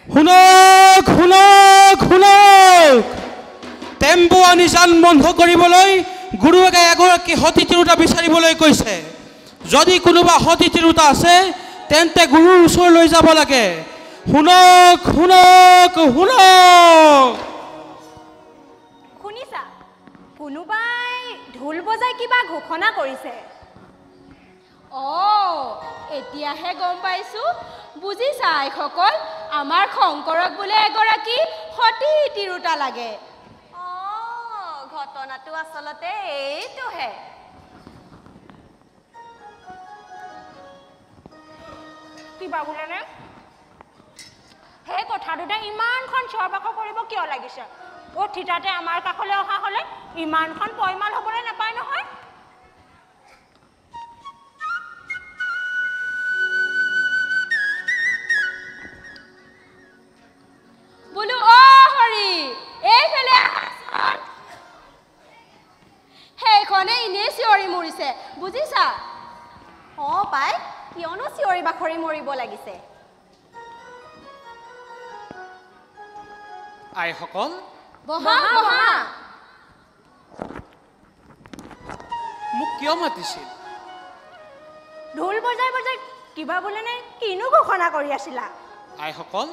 শুনক শুনক শুনক টেম্পু আনি যান বন্ধ কৰিবলৈ গুৰুৱে এগৰাকী সতী তিৰোতা বিচাৰিবলৈ কৈছে যদি কোনোবা সতী তিৰোতা আছে তেন্তে গুৰুৰ ওচৰলৈ যাব লাগে শুনক শুনক শুনক শুনিছা কোনোবাই ঢোল বজাই কিবা ঘোষণা কৰিছে এতিয়াহে গম পাইছো বুজিছা আইসকল আমাৰ শংকৰক বোলে এগৰাকী সতী তিৰোতা লাগে ঘটনাটো আচলতে এইটোহে কিবা বোলেনে সেই কথাটোতে ইমানখন চিঞৰ-বাখৰ কৰিব কিয় লাগিছে থিতাতে আমাৰ কাষলৈ অহা হ'লে ইমানখন পইমাল হ'বলৈ নাপায় নহয় বোলো হৰি এইফালে সেইখনে এনেই চিঞৰি মৰিছে বুজিছা পাই কিয়নো চিঞৰি বাখৰি মৰিব লাগিছে আইসকল বহা বহা মোক কিয় মাতিছিল ঢোল বজাই বজাই কিবা বোলেনে কিনো ঘোষণা কৰি আছিলা আইসকল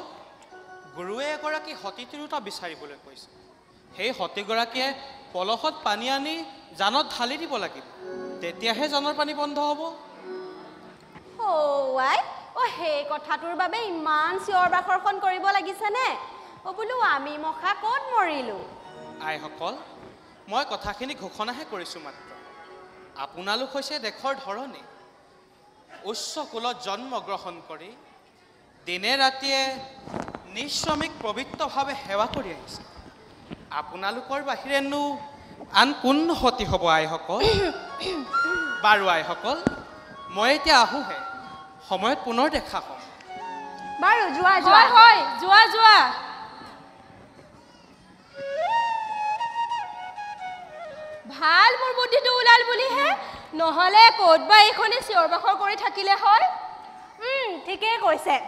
গুৰুৱে এগৰাকী সতী তিৰোতা বিচাৰিবলৈ কৈছে সেই সতীগৰাকীয়ে পলহত পানী আনি জানত ঢালি দিব লাগিব তেতিয়াহে জানৰ পানী বন্ধ হ'ব সেই কথাটোৰ বাবে ইমান চিঞৰ বাখৰখন কৰিব লাগিছেনে বোলো আমি মখা ক'ত মৰিলো আইসকল মই কথাখিনি ঘোষণাহে কৰিছোঁ মাত্ৰ আপোনালোক হৈছে দেশৰ ধৰণী উচ্চ কুলত জন্ম গ্ৰহণ কৰি দিনে ৰাতিয়ে নিশ্ৰমিক পবিত্ৰভাৱে সেৱা কৰি আহিছে আপোনালোকৰ বাহিৰেনো আন কোন সতী হ'ব আইসকল বাৰু আইসকল মই এতিয়া আহোঁহে সময়ত পুনৰ দেখা হ'ম বাৰু যোৱা হয় যোৱা যোৱা ভাল মোৰ বুদ্ধিটো ওলাল বুলিহে নহ'লে ক'তবা এইখনে চিঞৰ বাখৰ কৰি থাকিলে হয় ঠিকেই কৈছে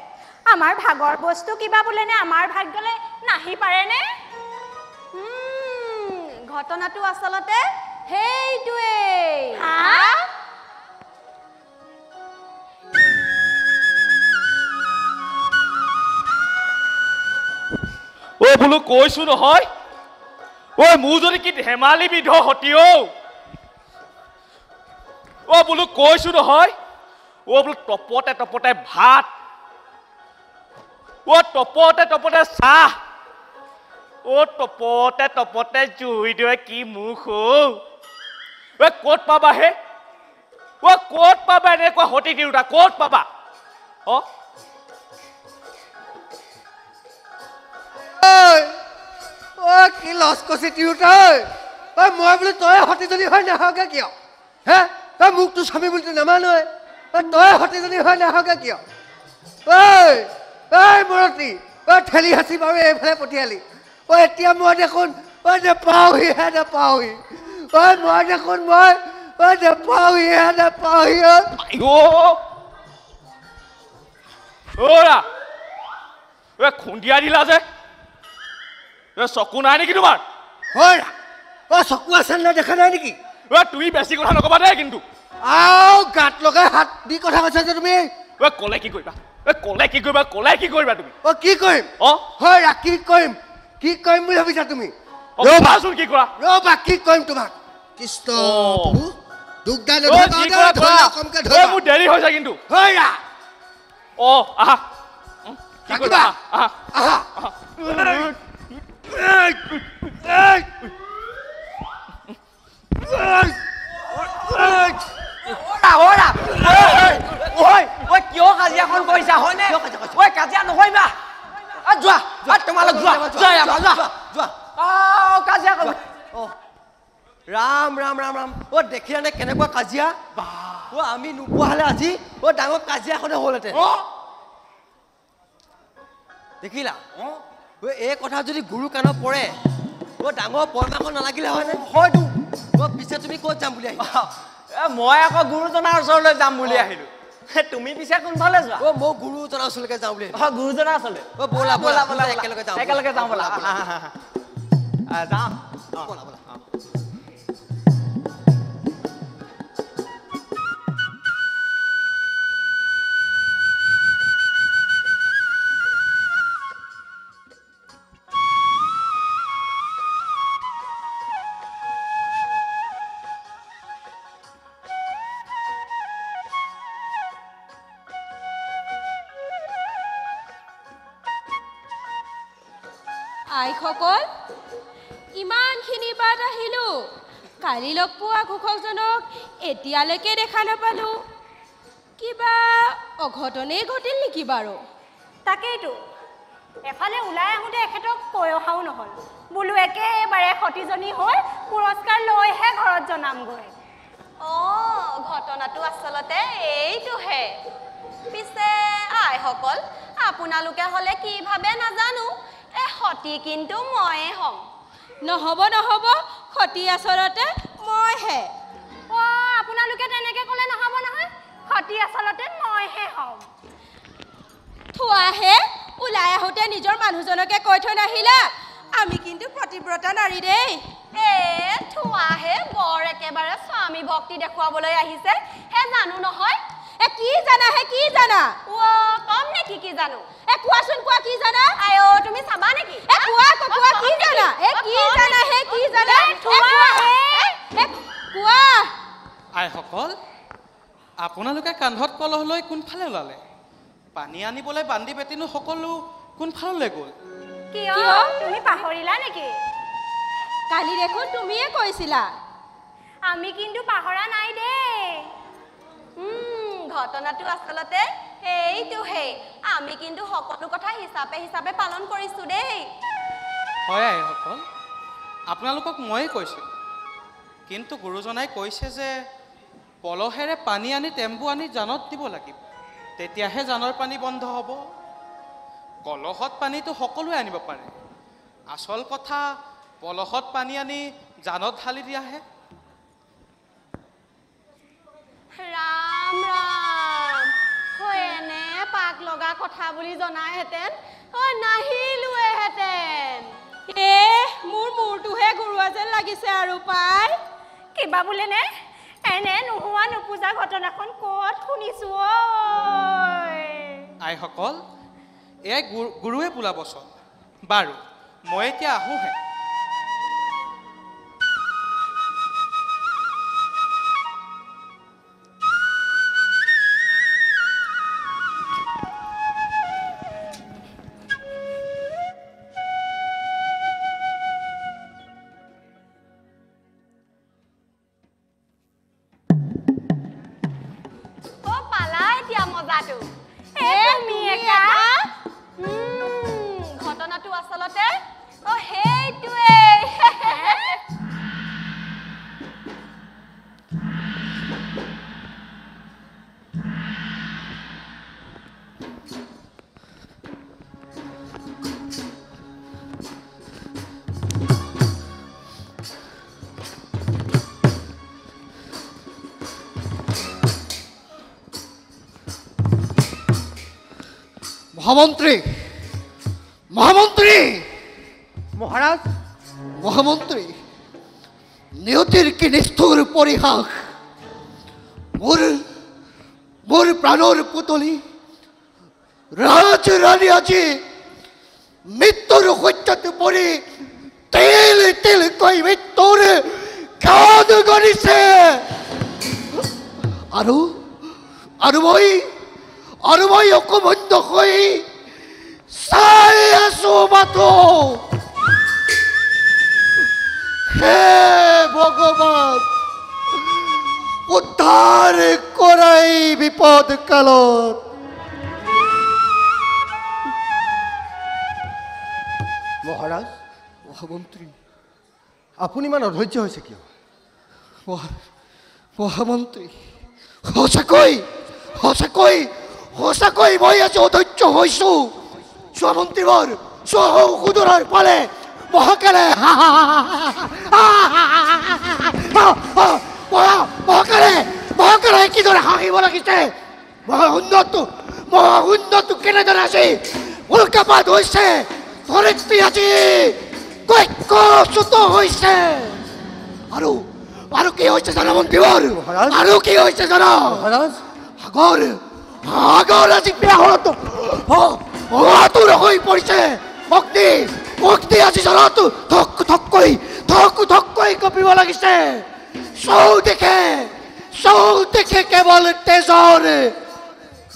আমাৰ ভাগৰ বস্তু কিবা বোলেনে আমাৰ ভাগ্যলৈ নাহি পাৰেনে ঘটনাটো আচলতে সেইটোৱেই বোলো কৈছো নহয় মোৰ যদি কি ধেমালি বিধ সতী বোলো কৈছো নহয় বোলো টপতে টপতে ভাত টপতে টপতে চাহ টপতে টপতে জুই দিয়ে কি মুখ ক'ত পাবা হে ক'ত পাবা এনেকুৱা সতী তিৰোতা ক'ত পাবা কি লস্কচি তিৰোতা মই বোলো তই সতীজনী হৈ নাহকে কিয় হে মোকতো স্বামী বুলিতো নামানই তই সতীজনী হৈ নাহকে কিয় মৰতী ঠেলি হাঁচি বাৰু এইফালে পঠিয়ালি এতিয়া মই দেখোন নেপাওহিহে নেপাওহি মই দেখোন মই নেপাওহিহে নেপাওহি খুন্দিয়া দিলা যে চকু নাই নেকি তোমাৰ চকু আছে নাই দেখা নাই নেকি তুমি বেছি কথা নকবা দেই কিন্তু গাত লগাই হাত দি কথা কৈছা যে তুমি ক'লে কি কৰিবা ক'লে কি কৰিবা ক'লে কি কৰিবা তুমি কি কৰিম কি কৰিম বুলি ভাবিছা তুমি ৰবাচোন কি কৰা ৰবা কি কৰিম তোমাক কৃষ্ণ মোৰ দেৰি হৈছে কিন্তু আহা কি কৰিবা আহা কিয় কাজিয়াখন কৰিছা হয়নে কাজিয়া নহয়বা যোৱা তোমালোক কাজিয়া ৰাম ৰাম ৰাম ৰাম দেখিলা নে কেনেকুৱা কাজিয়া আমি নোপোৱা হলে আজি ডাঙৰ কাজিয়াখনে হ'লহেঁতেন দেখিলা এই কথা যদি গুৰু কাণত পৰে ডাঙৰ পৰমাখন নালাগিলে হয়নে হয়তো পিছে তুমি ক'ত যাম বুলি আহিলা মই আকৌ গুৰুজনাৰ ওচৰলৈ যাম বুলি আহিলো তুমি পিছে কোনফালে যোৱা অ মই গুৰুজনৰ ওচৰলৈকে যাওঁ বুলি গুৰুজনা আচলে অ ব'লা ব'লা ব'লা একেলগে যাওঁ একেলগে যাওঁ ব'লা যাওঁ ব'লা ব'লা আইসকল ইমানখিনি বাট আহিলোঁ কালি লগ পোৱা ঘোষকজনক এতিয়ালৈকে দেখা নাপালোঁ কিবা অঘটনেই ঘটিল নেকি বাৰু তাকেইতো এফালে ওলাই আহোঁতে এখেতক কৈ অহাও নহ'ল বোলো একেবাৰে সতীজনী হৈ পুৰস্কাৰ লৈহে ঘৰত জনামগৈ ঘটনাটো আচলতে এইটোহে পিছে আইসকল আপোনালোকে হ'লে কি ভাবে নাজানো সতী কিন্তু ময়ে হ'ম নহ'ব নহ'ব সতী আচলতে মইহে আপোনালোকে তেনেকৈ ক'লে নহ'ব নহয় সতী আচলতে মইহে হ'ম থোৱাহে ওলাই আহোঁতে নিজৰ মানুহজনকে কৈ থৈ নাহিলা আমি কিন্তু প্ৰতিব্ৰতা নাৰী দেই থোৱাহে বৰ একেবাৰে স্বামী ভক্তি দেখুৱাবলৈ আহিছে হে জানো নহয় কি জানা হে কি জানা কম নেকি কি জানো কোৱাচোন কোৱা কি জানা আইও তুমি চাবা নেকি কোৱা কি জানা কি জানা হে কি জানা কোৱা আইসকল আপোনালোকে কান্ধত কলহ লৈ কোনফালে ওলালে পানী আনিবলৈ বান্ধি বেটিনো সকলো কোনফাললৈ গ'ল কিয় তুমি পাহৰিলা নেকি কালি দেখোন তুমিয়ে কৈছিলা আমি কিন্তু পাহৰা নাই দেই ঘটনাটো আচলতে এইটোহে আমি কিন্তু সকলো কথা হিচাপে হিচাপে পালন কৰিছো দেই হয় আইসকল আপোনালোকক ময়ে কৈছোঁ কিন্তু গুৰুজনাই কৈছে যে পলহেৰে পানী আনি টেম্পু আনি জানত দিব লাগিব তেতিয়াহে জানৰ পানী বন্ধ হ'ব কলহত পানীটো সকলোৱে আনিব পাৰে আচল কথা পলহত পানী আনি জানত ঢালি দিয়াহে ৰাম ৰাম এনে পাক লগা কথা বুলি জনাহেঁতেন নাহিলোৱেহেঁতেন মোৰ মূৰটোহে ঘূৰোৱা যেন লাগিছে আৰু পাই কিবা বোলেনে এনে নোহোৱা নোপোজা ঘটনাখন ক'ত শুনিছো আইসকল এয়াই গুৰুৱে বোলা বচন বাৰু মই এতিয়া আহোঁহে ঘটনাটো আচলতে সেইটোৱে মহামন্ত্ৰী মহামন্ত্ৰী মহাৰাজ মহামন্ত্ৰী নিয়তিৰ কি নিষ্ঠুৰ পৰিহাস মোৰ প্ৰাণৰ পুতলি ৰাজ ৰানী আজি মৃত্যুৰ সত্যত পৰি তেল তেল কৈ মৃত্যুৰ গান গঢ়িছে আৰু মই অকবন্ধ হৈ চাই আছো মাথো হে ভগৱান উদ্ধাৰ কৰাই বিপদ কালত মহাৰাজ মহামন্ত্ৰী আপনি ইমান অধৈৰ্য হয়েছে কিয় মহামন্ত্ৰী সঁচাকৈ মই আজি অধৈৰ্য হৈছো স্বামন্ত্ৰীবৰ সুদূৰৰ ফালে মহাকালে মহাকালে কিদৰে হাঁহিব লাগিছে মহাশূন্যটো কেনেদৰে আছে উল্কাপাত হৈছে ধৰিত্ৰী আজি কৈক্যচ্যুত হৈছে আৰু আৰু কি হৈছে জানা মন্ত্ৰীবৰ আৰু কি হৈছে জানা সাগৰ আজি বেয়াহতো অতুৰ হৈ পৰিছে অগ্নি আজি জলটো ধক ধককৈ কঁপিব লাগিছে চৌদিশে কেৱল তেজৰ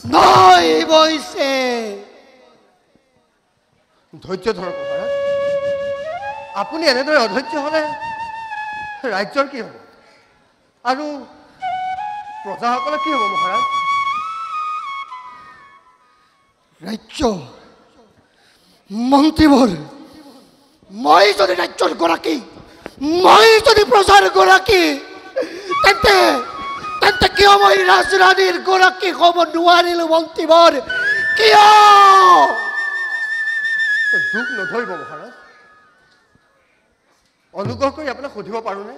নৈ বৈছে ধৈৰ্য ধৰক মহাৰাজ আপুনি এনেদৰে অধৈৰ্য হ'লে ৰাজ্যৰ কি হ'ব আৰু প্ৰজাসকলৰ কি হ'ব মহাৰাজ ৰাজ্য মন্ত্ৰীবোৰ মই যদি ৰাজ্যৰ গৰাকী মই যদি প্ৰজাৰ গৰাকী তেন্তে কিয় মই ৰাজৰাণীৰ গৰাকী হ'ব নোৱাৰিলো মন্ত্ৰীবোৰ কিয় দুখ নধৰিব মহাৰাজ অনুগ্ৰহ কৰি আপোনাক সুধিব পাৰোঁনে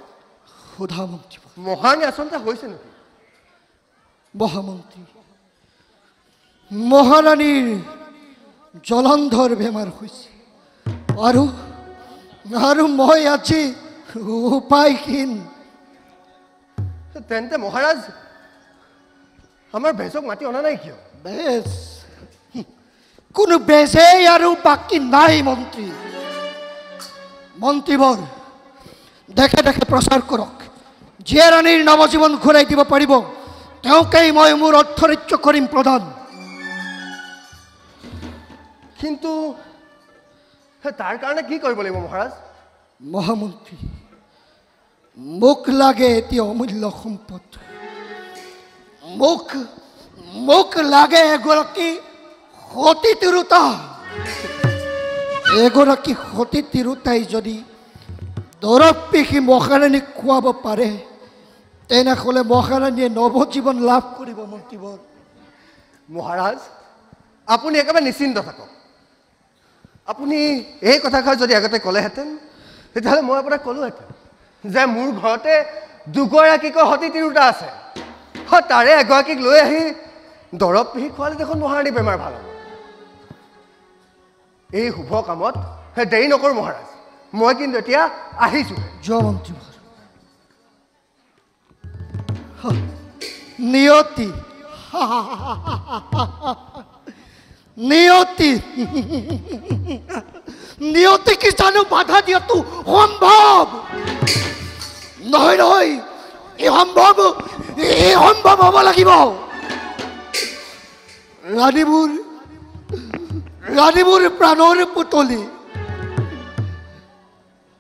সোধা মন্ত্ৰী মহাৰাণী আচলতে হৈছে নেকি মহামন্ত্ৰী মহাৰাণীৰ জলন্ধৰ বেমাৰ হৈছে আৰু মই আজি উপায়হীন তেন্তে মহাৰাজ আমাৰ বেজক মাতি অনা নাই কিয় বেজ কোনো বেজেই আৰু বাকী নাই মন্ত্ৰীবোৰ দেখে প্ৰচাৰ কৰক যিয়ে ৰাণীৰ নৱজীৱন ঘূৰাই দিব পাৰিব তেওঁকেই মই মোৰ অৰ্থৰাজ্য কৰিম প্ৰদান কিন্তু তাৰ কাৰণে কি কৰিব লাগিব মহাৰাজ মহামন্ত্ৰী মোক লাগে এটি অমূল্য সম্পদ মোক লাগে এগৰাকী সতী তিৰোতা এগৰাকী সতী তিৰোতাই যদি দৰৱ পিখি মহাৰাণীক খুৱাব পাৰে তেনেহ'লে মহাৰাণীয়ে নৱজীৱন লাভ কৰিব মন্ত্ৰীবৰ মহাৰাজ আপুনি একেবাৰে নিশ্চিন্ত থাকক আপুনি এই কথাষাৰ যদি আগতে ক'লেহেঁতেন তেতিয়াহ'লে মই আপোনাক ক'লোহেঁতেন যে মোৰ ঘৰতে দুগৰাকীকৈ সতী তিৰোতা আছে তাৰে এগৰাকীক লৈ আহি দৰৱ পিহি খোৱালে দেখোন মহাৰাণী বেমাৰ ভাল হ'ব এই শুভ কামত দেৰি নকৰোঁ মহাৰাজ মই কিন্তু এতিয়া আহিছোঁ যোৱা মন্ত্ৰী নিয়তি নিয়তিক জানো বাধা দিয়াটো সম্ভৱ নহয় এই সম্ভৱ হ'ব লাগিব ৰাণীবোৰ প্ৰাণৰ পুতলি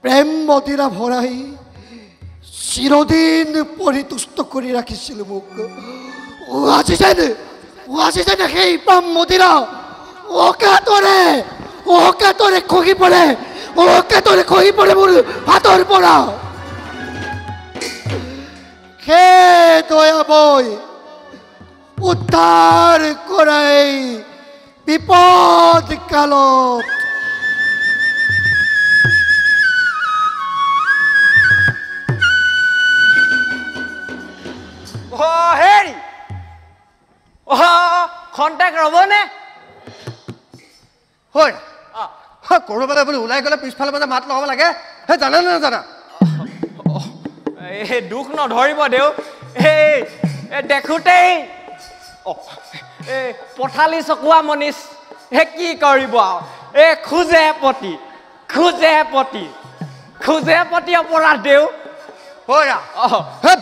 প্ৰেম মদিৰা ভৰাই চিৰদিন পৰিতুষ্ট কৰি ৰাখিছিলোঁ মোক আজি যেনে সেই প্ৰেম মদিৰা অকাতৰে খহি পৰে মোৰ হাতৰ পৰা সেই দয়া বৈ উদ্ধাৰ কৰাই বিপদ কালত হেৰি খন্তেক ৰ'বনে হয় ক'ৰবালৈ বোলে ওলাই গ'লে পিছফালে মানে মাত লগাব লাগে সেই জানা নে নাজানা এই দুখ নধৰিব দেউ এই দেখোঁতেই এই পথালি চকুৱা মনিষ কি কৰিব আৰু এই খোজে পতি অপৰাধ দেউ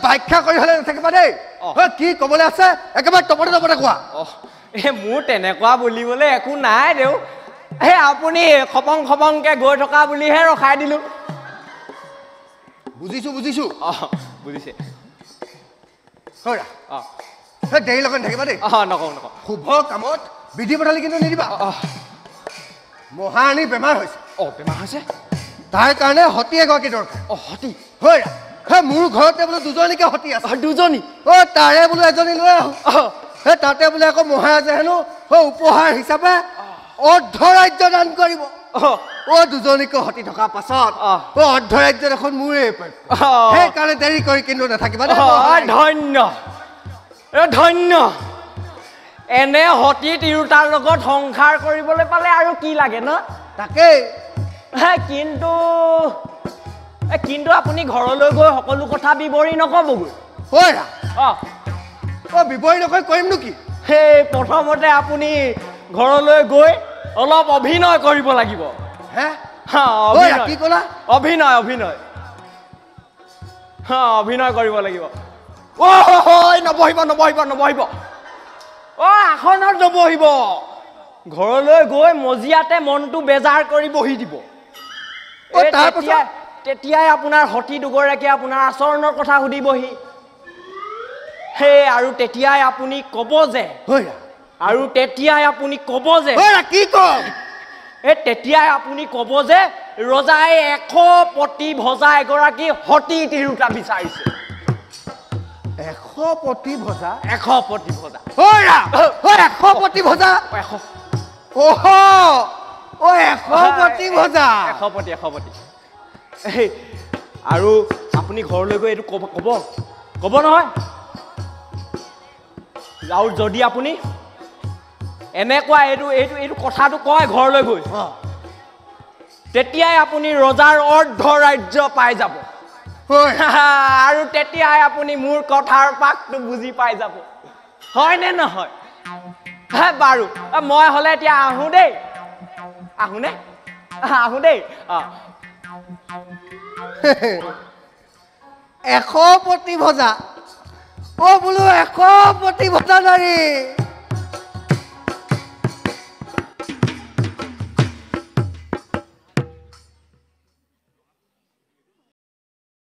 ব্যাখ্যা কৰি হ'লে নাথাকিবা দেই কি ক'বলৈ আছে একেবাৰে টপতে কোৱা মোৰ তেনেকুৱা বুলিবলৈ একো নাই দেউ সেই আপুনি খপংকৈ গৈ থকা বুলিহে ৰখাই দিলোঁ বুজিছোঁ বুজিছে দেৰি লগত নাথাকিবা দেই নকওঁ শুভ কামত বিধি পথালি কিন্তু নিদিবা মহাৰাণীৰ বেমাৰ হৈছে তাৰ কাৰণে সতী এগৰাকী দৰকাৰ সতী হয় মোৰ ঘৰতে বোলে দুজনীকে সতী আছে দুজনী তাৰে বোলে এজনী লৈ আহোঁ তাতে বোলে আকৌ মহাৰাজে হেনো উপহাৰ হিচাপে অৰ্ধৰাজ্য দান কৰিব দুজনীকে সতী থকাৰ পাছত অৰ্ধৰাজ্য দেখোন মোৰে সেইকাৰণে দেৰি কৰি কিন্তু নাথাকিবা ধন্য এনে সতী তিৰোতাৰ লগত সংসাৰ কৰিবলৈ পালে আৰু কি লাগে ন তাকেই কিন্তু আপুনি ঘৰলৈ গৈ সকলো কথা বিৱৰি নক'বগৈ ঐ ৰা বিৱৰি নকৈ কৰিম নেকি সেই প্ৰথমতে আপুনি ঘৰলৈ গৈ অলপ অভিনয় কৰিব লাগিব হে কি ক'লা অভিনয় কৰিব লাগিব নবহিব আসনত নবহিব ঘৰলৈ গৈ মজিয়াতে মনটো বেজাৰ কৰি বহি দিব তেতিয়াই আপোনাৰ সতী দুগৰাকীয়ে আপোনাৰ আচৰণৰ কথা সুধিবহি সেই আৰু তেতিয়াই আপুনি ক'ব যে কি কম তেতিয়াই আপুনি ক'ব যে ৰজাই 100 পতি ভজা এগৰাকী সতী তিৰোতা বিচাৰিছে 100 পতি ভজা 100 পতি ভজা 100 পতি ভজা 100 পতি ভজা 100 পতি আৰু আপুনি ঘৰলৈ গৈ এইটো ক'ব নহয় আৰু যদি আপুনি এনেকুৱা এইটো কথাটো কয় ঘৰলৈ গৈ তেতিয়াই আপুনি ৰজাৰ অৰ্ধ ৰাজ্য পাই যাব আৰু তেতিয়াই আপুনি মোৰ কথাৰ পাকটো বুজি পাই যাব হয়নে নহয় বাৰু মই হ'লে এতিয়া আহোঁ দেই 100 পতি ভজা বোলো 100 পতি ভজা নাৰী